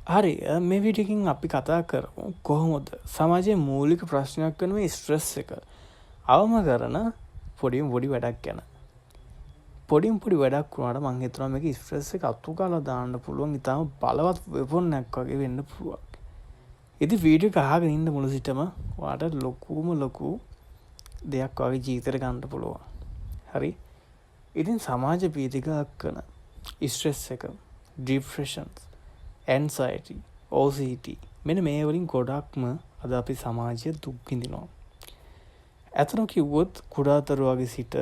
හරි මේ වීඩියෝකින් අපි කතා කරමු කොහොමද සමාජයේ මූලික ප්‍රශ්නයක් වෙන මේ ස්ට්‍රෙස් එක අවම කරන පොඩිම පොඩි වැඩක් ගැන. පොඩිම පොඩි වැඩක් වුණාට මම හිතනවා මේක ස්ට්‍රෙස් එක අතු කාලා දාන්න පුළුවන් ඉතාලම බලවත් වෙපොන් එකක් වගේ වෙන්න පුළුවන්. ඉතින් වීඩියෝ එක අහගෙන ඉන්න මුල සිටම ඔයාලට ලොකු දෙයක් වගේ ජීවිතේට ගන්න පුළුවන්. හරි. ඉතින් සමාජ පීඩිකාවක් කරන ස්ට්‍රෙස් එක, ડિප්‍රෙෂන්, anxiety, OCD මෙන්න මේ වලින් ගොඩක්ම අද අපි සමාජයේ දුක් විඳිනවා. ඇත්තම කිව්වොත් කුඩාතරු වගේ සිට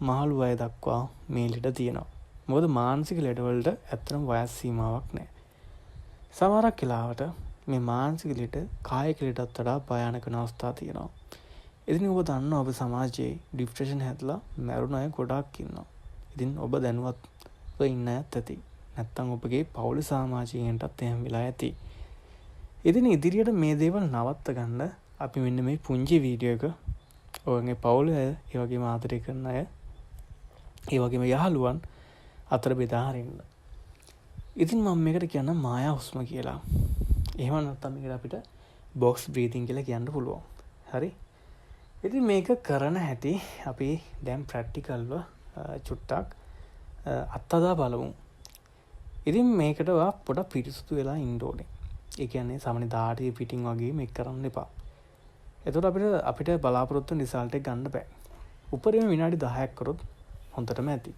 මහලු අය දක්වා මේ ලෙඩ තියෙනවා. මොකද මානසික ලෙඩ වලට ඇත්තම වයස් සීමාවක් නැහැ. සමහරක් වෙලාවට මේ මානසික ලෙඩ කායික ලෙඩට වඩා භයානක වෙන අවස්ථා තියෙනවා. ඉතින් ඔබ දන්නවා ඔබ සමාජයේ ડિප්‍රෙෂන් හැදලා මැරුණ අය ගොඩක් ඉන්නවා. ඉතින් ඔබ දැනුවත්ව ඉන්න ඇති. නැත්තම් ඔබගේ පවුල සමාජිකයන්ටත් එහෙම වෙලා ඇති. ඉතින් ඉදිරියට මේ දේවල් නවත්ත ගන්න අපි මෙන්න මේ පුංචි වීඩියෝ එක ඔයගේ පවුල අය, ඒ වගේම ආදරය කරන අය, ඒ වගේම යහළුවන් අතර බෙදා හරින්න. ඉතින් මම මේකට කියන්න මායා හුස්ම කියලා. එහෙම නැත්නම් මේකට අපිට බොක්ස් බ්‍රීතිං කියලා කියන්න පුළුවන්. හරි. ඉතින් මේක කරන හැටි අපි දැන් ප්‍රැක්ටිකල්ව චුට්ටක් අත්හදා බලමු. ඉතින් මේකට ඔයා පොඩක් පිරිසුදු වෙලා ඉන්න ඕනේ. ඒ කියන්නේ සාමාන්‍ය දාඩිය පිටින් වගේ මේක කරන්න එපා. එතකොට අපිට බලාපොරොත්තු වෙන රිසල්ට් එක ගන්න බෑ. උපරිම විනාඩි 10ක් කරොත් හොඳටම ඇති.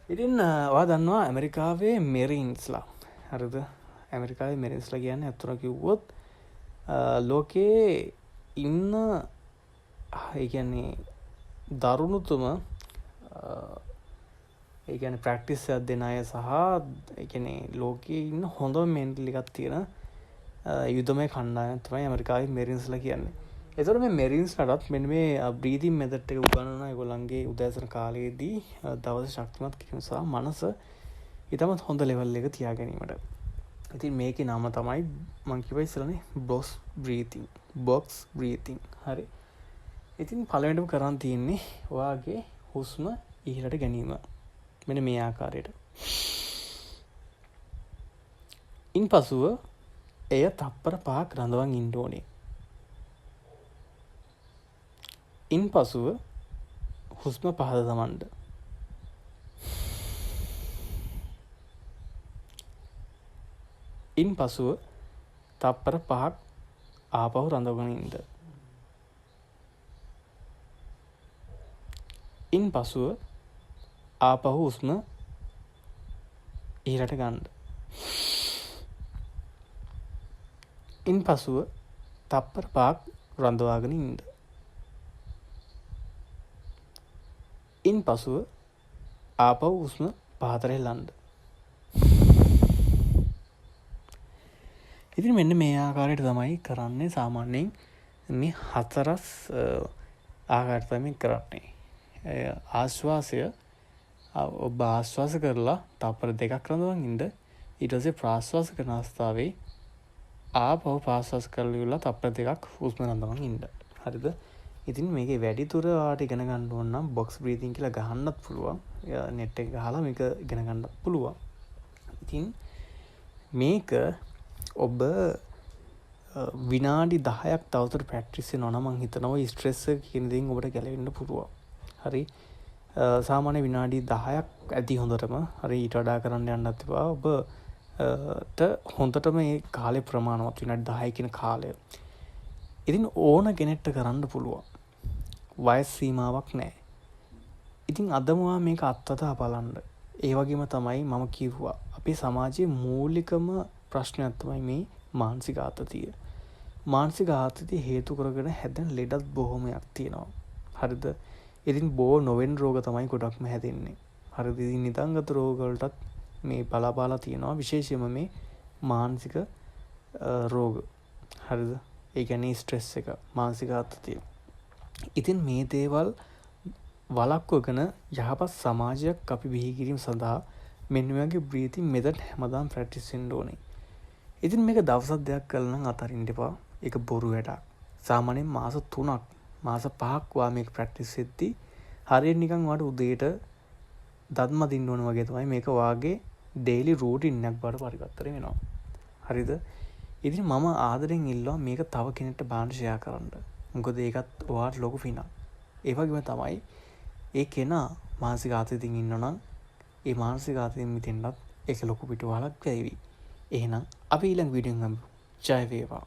ඉතින් ඔයා දන්නවා ඇමරිකාවේ මෙරින්ස්ලා. හරිද? ඇමරිකාවේ මෙරින්ස්ලා කියන්නේ අතන කිව්වොත් ලෝකේ ඉන්න ඒ කියන්නේ දරුණුතුම ඒ කියන්නේ ප්‍රැක්ටිස් එකක් දෙන අය සහ ඒ කියන්නේ ලෝකයේ ඉන්න හොඳම මෙන්ටල් එකක් තියෙන යුදමය කණ්ඩායම තමයි ඇමරිකාවේ මෙරින්ස්ලා කියන්නේ. ඒතකොට මේ මෙරින්ස්ලාටත් මෙන්න මේ බ්‍රීතිං මෙතඩ් එක උගන්වන ඒගොල්ලන්ගේ උදෑසන කාලයේදී දවස ශක්තිමත් කිරීම සහ මනස ඊටමත් හොඳ ලෙවල් එක තියා ගැනීමට. ඉතින් මේකේ නම තමයි මම කිව්වා ඉස්සරනේ බොක්ස් බ්‍රීතිං. හරි. ඉතින් පළවෙනිම කරන් තියෙන්නේ ඔයාගේ හුස්ම ඉහළට ගැනීම. මෙන්න මේ ආකාරයට. ඉන්පසුව එය තප්පර 5ක් රඳවන් ඉන්න ඕනේ. ඉන්පසුව හුස්ම පහළ දමන්න. ඉන්පසුව තප්පර 5ක් ආපහු රඳවගෙන ඉන්න. ඉන්පසුව ආපහු හුස්ම ඉහළට ගන්න. ඉන්පසුව තප්පර 5ක් රඳවාගෙන ඉන්න. ඉන්පසුව ආපහු හුස්ම පහතට හෙලන්න. ඉතින් මෙන්න මේ ආකාරයට තමයි කරන්නේ සාමාන්‍යයෙන් මේ හතරස් ආකාරයට තමයි කරන්නේ. ආශ්වාසය ඔබ ආශ්වාස කරලා තප්පර 2ක් රඳවන් ඉන්න. ඊට පස්සේ ප්‍රාශ්වාස කරන අවස්ථාවේ ආපහු ප්‍රාශ්වාස කරලා ඉවරලා තප්පර 2ක් හුස්ම රඳවන් ඉන්න. හරිද? ඉතින් මේකේ වැඩිදුර ඔයාලට ඉගෙන ගන්න ඕන නම් බොක්ස් බ්‍රීතිං කියලා ගහන්නත් පුළුවන්. net එක ගහලා මේක ඉගෙන ගන්නත් පුළුවන්. ඉතින් මේක ඔබ විනාඩි 10ක් තවදුරට ප්‍රැක්ටිස් කරනවා නම් මම හිතනවා ස්ට්‍රෙස් එක කියන දේෙන් ඔබට ගැලවෙන්න පුළුවන්. හරි. සාමාන්‍ය විනාඩි 10ක් ඇති හොඳටම. හරි. ඊට වඩා කරන්න යන්නත් එපා. ඔබට හොඳටම මේ කාලේ ප්‍රමාණවත් විනාඩි 10 කියන කාලය. ඉතින් ඕන කෙනෙක්ට කරන්න පුළුවන්. වයස් සීමාවක් නැහැ. ඉතින් අදම මේක අත්දැක බලන්න. ඒ වගේම තමයි මම කිව්වා අපේ සමාජයේ මූලිකම ප්‍රශ්නයක් තමයි මේ මානසික ආතතිය. මානසික ආතතිය හේතු කරගෙන හැදෙන ලෙඩත් බොහොමයක් තියෙනවා. හරිද? ඉතින් නොවෙන රෝග තමයි ගොඩක්ම හැදෙන්නේ. හරිද? ඉතින් නිදන්ගත රෝග වලටත් මේ බලාපාලා තියෙනවා. විශේෂයෙන්ම මේ මානසික රෝග. හරිද? ඒ කියන්නේ ස්ට්‍රෙස් එක, මානසික ආතතිය. ඉතින් මේ දේවල් වළක්වගෙන යහපත් සමාජයක් අපි බිහි කිරීම සඳහා මෙන්න මේ වගේ බ්‍රීතිං මෙතඩ් හැමදාම ප්‍රැක්ටිස් වෙන්න ඕනේ. ඉතින් මේක දවසක් දෙකක් කළා නම් අතරින්න එපා. ඒක බොරු වැඩක්. සාමාන්‍යයෙන් මාස 3ක්, මාස 5ක් වා මේක ප්‍රැක්ටිස් වෙද්දී හරියට නිකන් වාට උදේට දත් මදින්න ඕන වගේ තමයි මේක වාගේ ඩේලි රූටින් එකක් බවට පරිවර්තනය වෙනවා. හරිද? ඉතින් මම ආදරෙන් ඉල්ලුවා මේක තව කෙනෙක්ට බලන්න ෂෙයා කරන්න. මොකද ඒකත් ඔයාට ලොකු පිනක්. ඒ වගේම තමයි ඒ කෙනා මානසික ආතතියෙන් ඉන්නනම් ඒ මානසික ආතතියෙන් මිදෙන්නත් ඒක ලොකු පිටුවහලක් වේවි. එහෙනම් අපි ඊළඟ වීඩියෝෙන් හම්බෙමු. ජය වේවා.